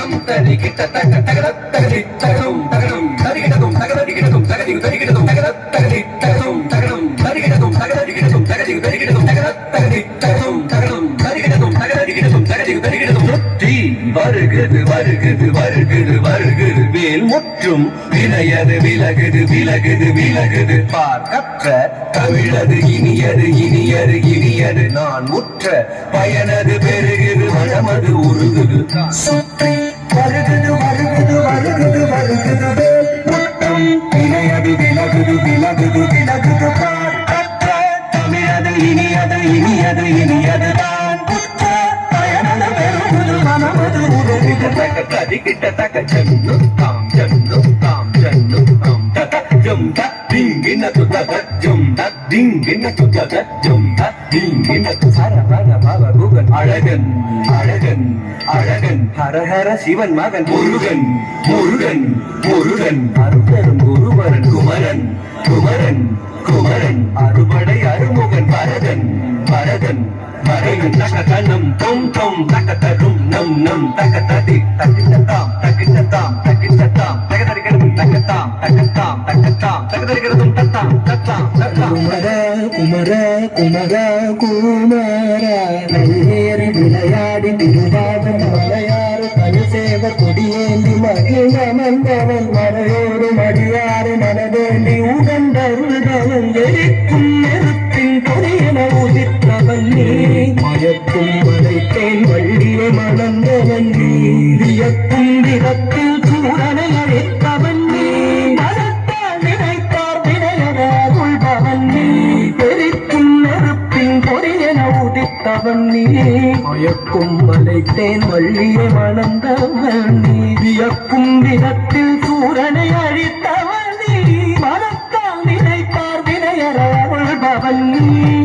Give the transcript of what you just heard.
ஜம் தரி கிட்ட தக தகத தகதி தகதும் தகடும் தரிகிடதும் தகதரிகிடதும் தகதி தரிகிடதும் தகத தகதி தகதும் தகடும் தரிகிடதும் தகதரிகிடதும் தகதி தரிகிடதும் தகத தகதி தகதும் தகடும் தரிகிடதும் தகதரிகிடதும் தகதி தரிகிடதும் சுத்தி வருகுது வருகுது வருகுது வருகுது வேல் முற்றும் வினையது விலகுது விலகுது விலகுது பார்க்கற்ற தமிழது இனியது இனியது இனியது நான் முற்ற பயனது பெருகுது மனமது உருகுது சுற்றி வருகுது வருகுது வருகுது வருகுது வேல் முற்றும் வினையது விலகுது விலகுது விலகுது பார்க்கற்ற தமிழது இனியது இனியது இனியது நான் முற்ற பயனது பெருகுது மனமது உருகுது தக கிட்ட தக ஜன்னு தாம் ஜன்னு தாம் ஜன்னு தாம் தக ஜம் dinginna tu tata jum ta dinginna tu tata jum ta dinginna tu saravana baba gugan alagan alagan alagan hara hara sivan magan murugan murugan murugan aruperum guruvaran kumaran kumaran kumaran arubadai arumugan baradan baradan baradan takatanam tom tom takatarum nam nam takatati takitatam takitatam takitatam takatarigadum takatam takatam takatam takatarigadum tatam tatam tatam kumara kumara kumara kumara நல்வேறு விளையாடி திருவாதம் மலையாறு கழுசேவ கொடியேந்தி மகிழ் அமர்ந்தவன் மறையோடு மடியாறு மனவேண்டி உகந்தருள்தவன் எரிக்கும் நெருப்பின் பொறியன உதித்தவன் நீ மயக்கும் மலைத்தேன் வள்ளியை மணந்தவன் நீ வியக்கும் விதத்தில் சூரனை அழைத்தவன் நீ மனத்தால் நினைத்தார் வினையதாகுள்பவன் நீ எரிக்கும் நெருப்பின் பொறியன உதித்தவன் நீ மயக்கும் மலைத்தேன் வள்ளியை மணந்தவன் நீ வியக்கும் விதத்தில் சூரனை அழித்தவன் நீ மனத்தால் நினைத்தார் வினையதாகுள்பவன் நீ